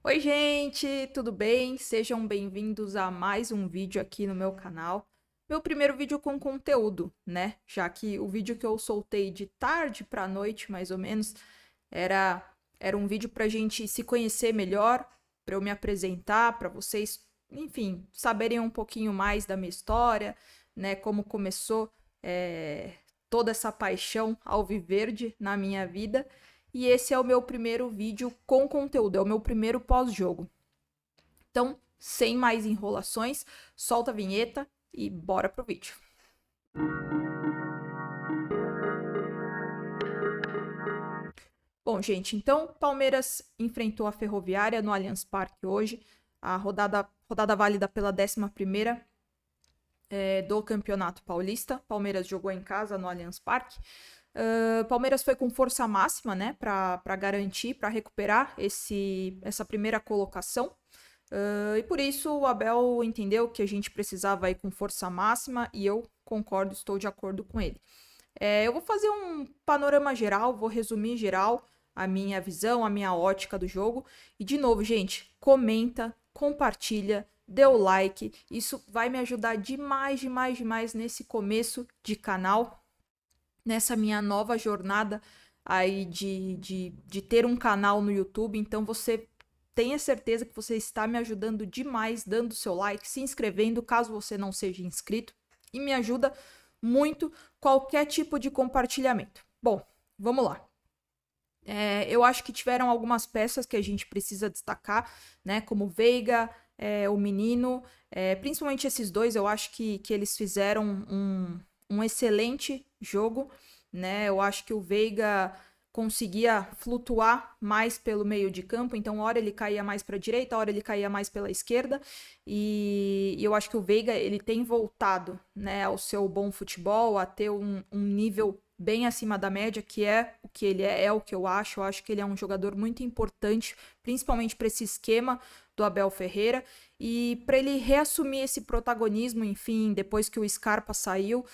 Oi, gente, tudo bem? Sejam bem-vindos a mais um vídeo aqui no meu canal. Meu primeiro vídeo com conteúdo, né? Já que o vídeo que eu soltei de tarde para noite, mais ou menos, era um vídeo pra gente se conhecer melhor, para eu me apresentar, para vocês, enfim, saberem um pouquinho mais da minha história, né? Como começou toda essa paixão alviverde na minha vida. E esse é o meu primeiro vídeo com conteúdo, é o meu primeiro pós-jogo. Então, sem mais enrolações, solta a vinheta e bora pro vídeo. Bom, gente, então Palmeiras enfrentou a Ferroviária no Allianz Parque hoje, a rodada válida pela 11ª do Campeonato Paulista. Palmeiras jogou em casa no Allianz Parque. Palmeiras foi com força máxima, né, para garantir, para recuperar essa primeira colocação. E por isso o Abel entendeu que a gente precisava ir com força máxima e eu concordo, estou de acordo com ele. Eu vou fazer um panorama geral, vou resumir geral a minha visão, a minha ótica do jogo. E de novo, gente, comenta, compartilha, dê o like. Isso vai me ajudar demais, demais, demais nesse começo de canal, nessa minha nova jornada aí de ter um canal no YouTube. Então você tenha certeza que você está me ajudando demais, dando seu like, se inscrevendo, caso você não seja inscrito. E me ajuda muito qualquer tipo de compartilhamento. Bom, vamos lá. Eu acho que tiveram algumas peças que a gente precisa destacar, né? Como o Veiga, o Menino, principalmente esses dois, eu acho que eles fizeram um excelente jogo, né? Eu acho que o Veiga conseguia flutuar mais pelo meio de campo, então hora ele caía mais para a direita, hora ele caía mais pela esquerda, e eu acho que o Veiga ele tem voltado, né, ao seu bom futebol, a ter um nível bem acima da média, que é o que ele é o que eu acho que ele é um jogador muito importante, principalmente para esse esquema do Abel Ferreira, e para ele reassumir esse protagonismo, enfim, depois que o Scarpa saiu,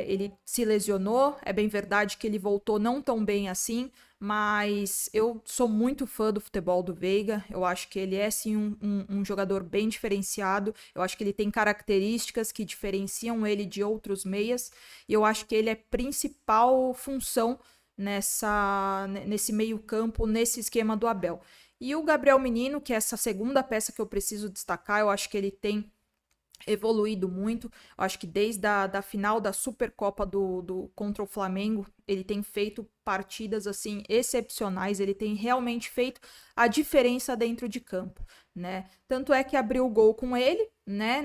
ele se lesionou, é bem verdade que ele voltou não tão bem assim, mas eu sou muito fã do futebol do Veiga, eu acho que ele é sim um jogador bem diferenciado, eu acho que ele tem características que diferenciam ele de outros meias, e eu acho que ele é principal função nesse meio campo, nesse esquema do Abel. E o Gabriel Menino, que é essa segunda peça que eu preciso destacar, eu acho que ele tem evoluído muito. Eu acho que desde a final da Supercopa contra o Flamengo, ele tem feito partidas assim excepcionais, ele tem realmente feito a diferença dentro de campo, né? Tanto é que abriu o gol com ele, né?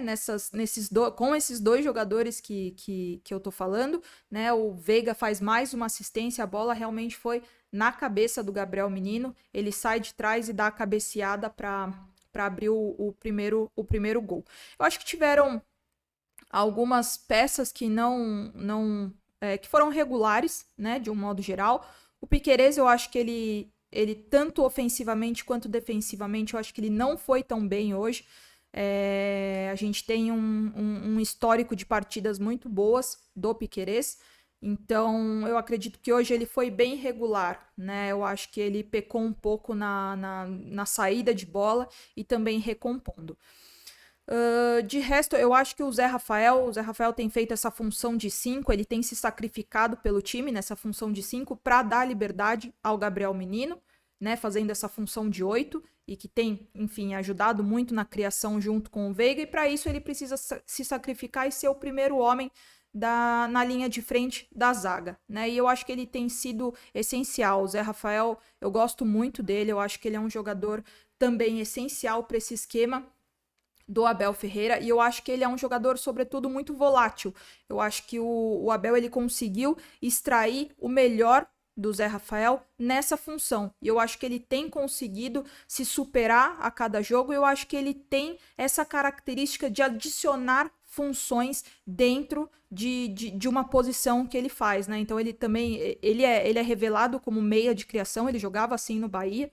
Com esses dois jogadores que eu tô falando, né? O Veiga faz mais uma assistência, a bola realmente foi na cabeça do Gabriel Menino, ele sai de trás e dá a cabeceada para abrir o primeiro gol. Eu acho que tiveram algumas peças que que foram regulares, né, de um modo geral. O Piquerez, eu acho que ele tanto ofensivamente quanto defensivamente, eu acho que ele não foi tão bem hoje. A gente tem um histórico de partidas muito boas do Piquerez, então eu acredito que hoje ele foi bem regular, né? Eu acho que ele pecou um pouco na saída de bola e também recompondo. De resto, eu acho que o Zé Rafael tem feito essa função de 5, ele tem se sacrificado pelo time nessa função de 5 para dar liberdade ao Gabriel Menino, né, fazendo essa função de 8 e que tem, enfim, ajudado muito na criação junto com o Veiga, e para isso ele precisa se sacrificar e ser o primeiro homem na linha de frente da zaga, né? E eu acho que ele tem sido essencial. O Zé Rafael, eu gosto muito dele, eu acho que ele é um jogador também essencial para esse esquema do Abel Ferreira, e eu acho que ele é um jogador, sobretudo, muito volátil. Eu acho que o Abel ele conseguiu extrair o melhor do Zé Rafael nessa função. E eu acho que ele tem conseguido se superar a cada jogo, e eu acho que ele tem essa característica de adicionar funções dentro de uma posição que ele faz, né? Então ele também ele é revelado como meia de criação, ele jogava assim no Bahia,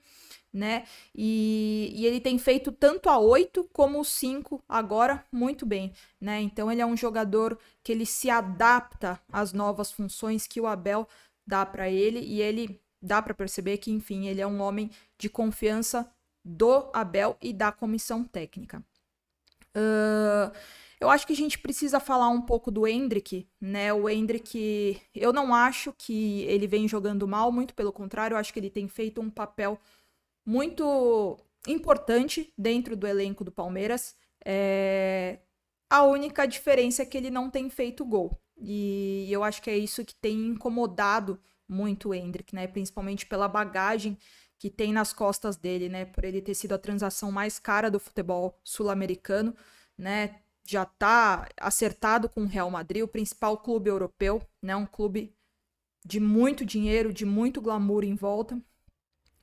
né? E ele tem feito tanto a 8 como o 5 agora muito bem, né? Então ele é um jogador que ele se adapta às novas funções que o Abel dá para ele, e ele dá para perceber que, enfim, ele é um homem de confiança do Abel e da comissão técnica. Eu acho que a gente precisa falar um pouco do Endrick, né? O Endrick, eu não acho que ele vem jogando mal, muito pelo contrário, eu acho que ele tem feito um papel muito importante dentro do elenco do Palmeiras. A única diferença é que ele não tem feito gol. E eu acho que é isso que tem incomodado muito o Endrick, né? Principalmente pela bagagem que tem nas costas dele, né? Por ele ter sido a transação mais cara do futebol sul-americano, né? Já tá acertado com o Real Madrid, o principal clube europeu, né? Um clube de muito dinheiro, de muito glamour em volta.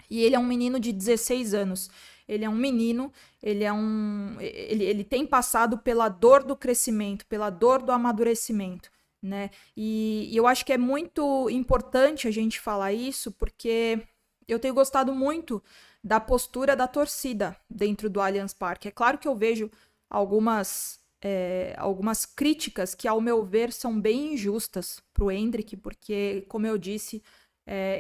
E ele é um menino de 16 anos. Ele é um menino, ele tem passado pela dor do crescimento, pela dor do amadurecimento, né? E eu acho que é muito importante a gente falar isso, porque eu tenho gostado muito da postura da torcida dentro do Allianz Parque. É claro que eu vejo algumas críticas que, ao meu ver, são bem injustas pro Endrick, porque, como eu disse,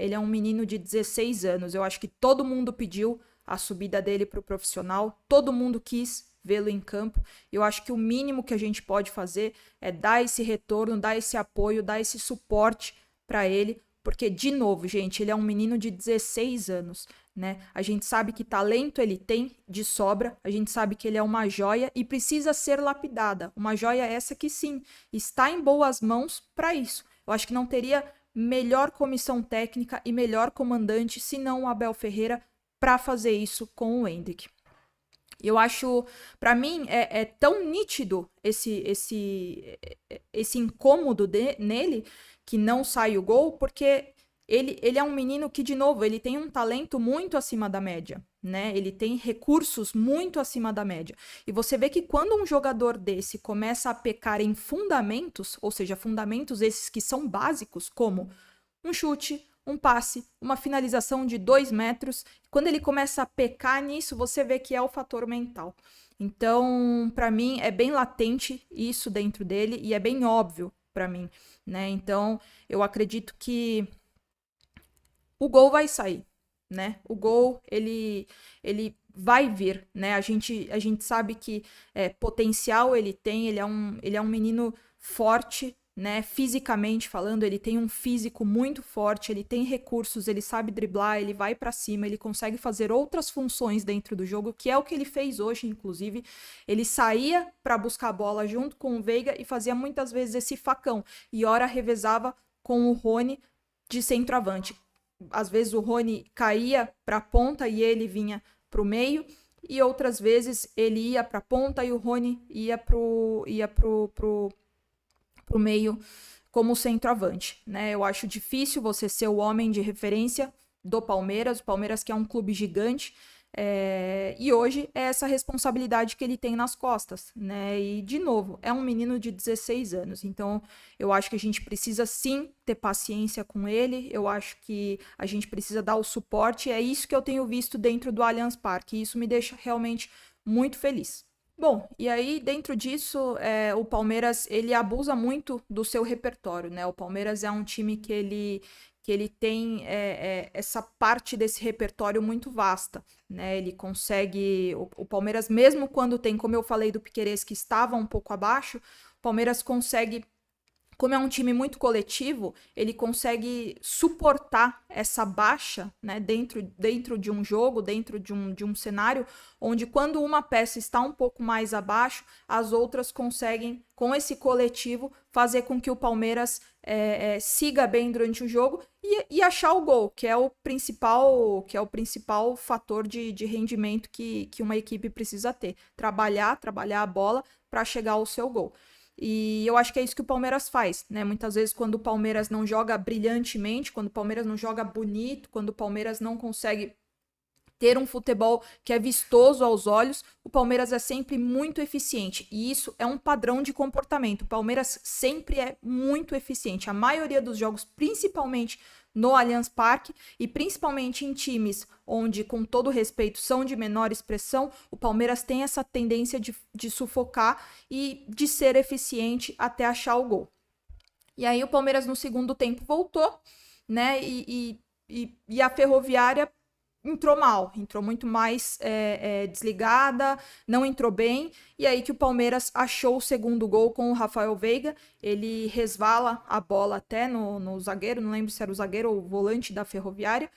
ele é um menino de 16 anos. Eu acho que todo mundo pediu a subida dele pro profissional, todo mundo quis vê-lo em campo. Eu acho que o mínimo que a gente pode fazer é dar esse retorno, dar esse apoio, dar esse suporte para ele, porque, de novo, gente, ele é um menino de 16 anos, né? A gente sabe que talento ele tem de sobra, a gente sabe que ele é uma joia e precisa ser lapidada. Uma joia essa que, sim, está em boas mãos para isso. Eu acho que não teria melhor comissão técnica e melhor comandante senão o Abel Ferreira para fazer isso com o Endrick. Eu acho, para mim, é tão nítido esse incômodo nele que não sai o gol, porque ele é um menino que, de novo, ele tem um talento muito acima da média, né? Ele tem recursos muito acima da média. E você vê que quando um jogador desse começa a pecar em fundamentos, ou seja, fundamentos esses que são básicos, como um chute, um passe, uma finalização de 2 metros. Quando ele começa a pecar nisso, você vê que é o fator mental. Então, para mim, é bem latente isso dentro dele e é bem óbvio para mim, né? Então, eu acredito que o gol vai sair, né? O gol, ele vai vir, né? A gente sabe que potencial ele tem, ele é um menino forte, né? Fisicamente falando, ele tem um físico muito forte, ele tem recursos, ele sabe driblar, ele vai para cima, ele consegue fazer outras funções dentro do jogo, que é o que ele fez hoje, inclusive. Ele saía para buscar a bola junto com o Veiga e fazia muitas vezes esse facão, e ora revezava com o Rony de centroavante. Às vezes o Rony caía para a ponta e ele vinha para o meio, e outras vezes ele ia para a ponta e o Rony ia pro meio como centroavante, né? Eu acho difícil você ser o homem de referência do Palmeiras, o Palmeiras que é um clube gigante, e hoje é essa responsabilidade que ele tem nas costas, né? E, de novo, é um menino de 16 anos, então eu acho que a gente precisa sim ter paciência com ele, eu acho que a gente precisa dar o suporte, é isso que eu tenho visto dentro do Allianz Parque, e isso me deixa realmente muito feliz. Bom, e aí dentro disso, o Palmeiras, ele abusa muito do seu repertório, né? O Palmeiras é um time que ele tem essa parte desse repertório muito vasta, né? Ele consegue, o Palmeiras, mesmo quando tem, como eu falei do Piquerez, que estava um pouco abaixo, o Palmeiras consegue, como é um time muito coletivo, ele consegue suportar essa baixa, né, dentro de um jogo, dentro de um cenário, onde quando uma peça está um pouco mais abaixo, as outras conseguem, com esse coletivo, fazer com que o Palmeiras siga bem durante o jogo e achar o gol, que é o principal fator de rendimento que uma equipe precisa ter. Trabalhar a bola para chegar ao seu gol. E eu acho que é isso que o Palmeiras faz, né? Muitas vezes quando o Palmeiras não joga brilhantemente, quando o Palmeiras não joga bonito, quando o Palmeiras não consegue ter um futebol que é vistoso aos olhos, o Palmeiras é sempre muito eficiente. E isso é um padrão de comportamento. O Palmeiras sempre é muito eficiente. A maioria dos jogos, principalmente no Allianz Parque e principalmente em times onde, com todo respeito, são de menor expressão, o Palmeiras tem essa tendência de sufocar e de ser eficiente até achar o gol. E aí o Palmeiras no segundo tempo voltou, né? E a Ferroviária entrou mal, entrou muito mais desligada, não entrou bem, e aí que o Palmeiras achou o segundo gol com o Rafael Veiga, ele resvala a bola até no zagueiro, não lembro se era o zagueiro ou o volante da Ferroviária,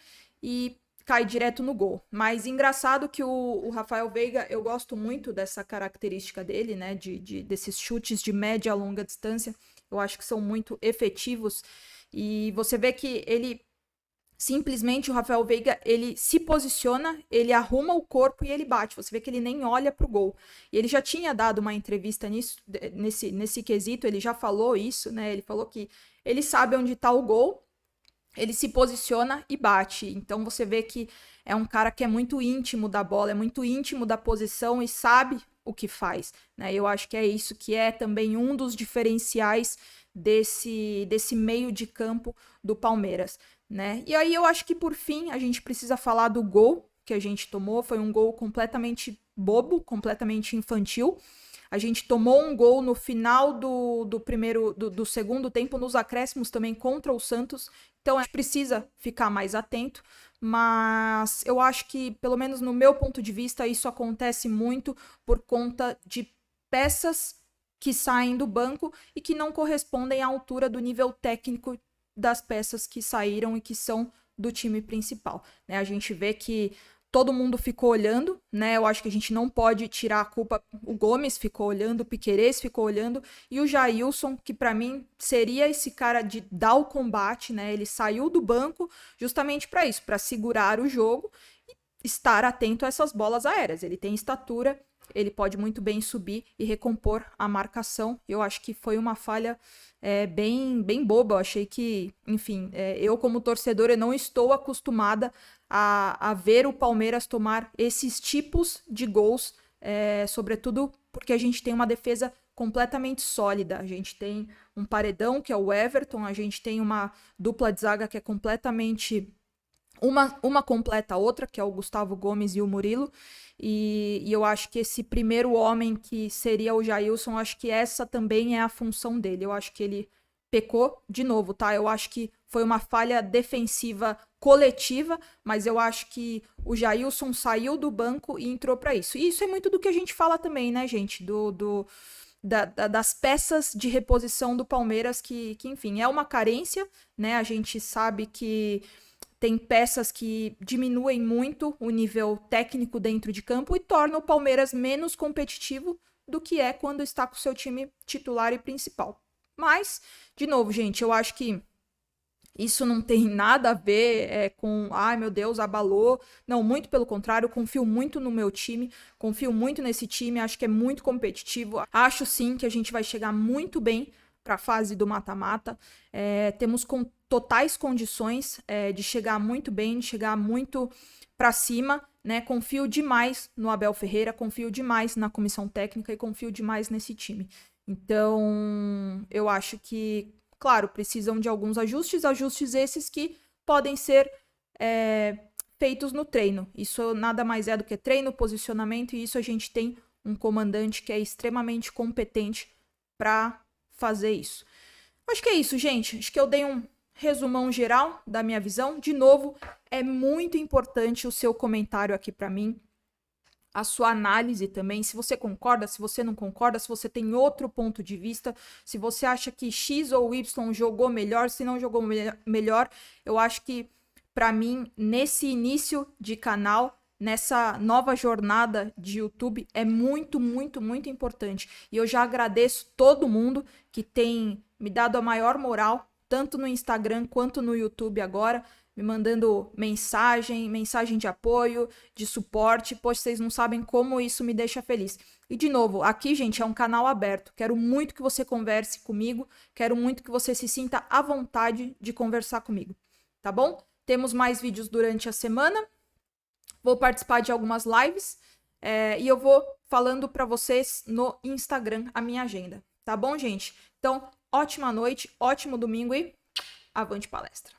e cai direto no gol. Mas engraçado que o Rafael Veiga, eu gosto muito dessa característica dele, né, desses chutes de média a longa distância, eu acho que são muito efetivos, e você vê que ele simplesmente, o Rafael Veiga, ele se posiciona, ele arruma o corpo e ele bate. Você vê que ele nem olha pro gol. E ele já tinha dado uma entrevista nesse quesito, ele já falou isso, né? Ele falou que ele sabe onde tá o gol, ele se posiciona e bate. Então você vê que é um cara que é muito íntimo da bola, é muito íntimo da posição e sabe o que faz, né? Eu acho que é isso que é também um dos diferenciais desse meio de campo do Palmeiras, né? E aí eu acho que por fim a gente precisa falar do gol que a gente tomou. Foi um gol completamente bobo, completamente infantil. A gente tomou um gol no final do segundo tempo, nos acréscimos também contra o Santos. Então a gente precisa ficar mais atento. Mas eu acho que, pelo menos no meu ponto de vista, isso acontece muito por conta de peças que saem do banco e que não correspondem à altura do nível técnico das peças que saíram e que são do time principal, né? A gente vê que todo mundo ficou olhando, né? Eu acho que a gente não pode tirar a culpa. O Gomes ficou olhando, o Piquerez ficou olhando e o Jailson, que para mim seria esse cara de dar o combate, né? Ele saiu do banco justamente para isso, para segurar o jogo e estar atento a essas bolas aéreas. Ele tem estatura, ele pode muito bem subir e recompor a marcação. Eu acho que foi uma falha bem boba. Eu achei que, enfim, eu como torcedora não estou acostumada a ver o Palmeiras tomar esses tipos de gols, sobretudo porque a gente tem uma defesa completamente sólida. A gente tem um paredão, que é o Everton, a gente tem uma dupla de zaga que é completamente... Uma completa a outra, que é o Gustavo Gomes e o Murilo, e eu acho que esse primeiro homem que seria o Jailson, acho que essa também é a função dele. Eu acho que ele pecou de novo, tá? Eu acho que foi uma falha defensiva coletiva, mas eu acho que o Jailson saiu do banco e entrou para isso. E isso é muito do que a gente fala também, né, gente? Das peças de reposição do Palmeiras, que, enfim, é uma carência, né? A gente sabe que tem peças que diminuem muito o nível técnico dentro de campo e tornam o Palmeiras menos competitivo do que é quando está com o seu time titular e principal. Mas, de novo, gente, eu acho que isso não tem nada a ver com, ai meu Deus, abalou. Não, muito pelo contrário, eu confio muito no meu time, confio muito nesse time, acho que é muito competitivo. Acho sim que a gente vai chegar muito bem para a fase do mata-mata. Temos totais condições de chegar muito bem, de chegar muito para cima, né? Confio demais no Abel Ferreira, confio demais na comissão técnica e confio demais nesse time. Então, eu acho que, claro, precisam de alguns ajustes esses que podem ser feitos no treino. Isso nada mais é do que treino, posicionamento, e isso a gente tem um comandante que é extremamente competente para fazer isso. Acho que é isso, gente. Acho que eu dei um resumão geral da minha visão. De novo, é muito importante o seu comentário aqui para mim, a sua análise também, se você concorda, se você não concorda, se você tem outro ponto de vista, se você acha que X ou Y jogou melhor, se não jogou melhor. Eu acho que, para mim, nesse início de canal, nessa nova jornada de YouTube, é muito, muito, muito importante. E eu já agradeço todo mundo que tem me dado a maior moral, tanto no Instagram quanto no YouTube agora, me mandando mensagem de apoio, de suporte. Poxa, vocês não sabem como isso me deixa feliz. E, de novo, aqui, gente, é um canal aberto. Quero muito que você converse comigo, quero muito que você se sinta à vontade de conversar comigo, tá bom? Temos mais vídeos durante a semana. Vou participar de algumas lives e eu vou falando para vocês no Instagram a minha agenda, tá bom, gente? Então, ótima noite, ótimo domingo e avante palestra!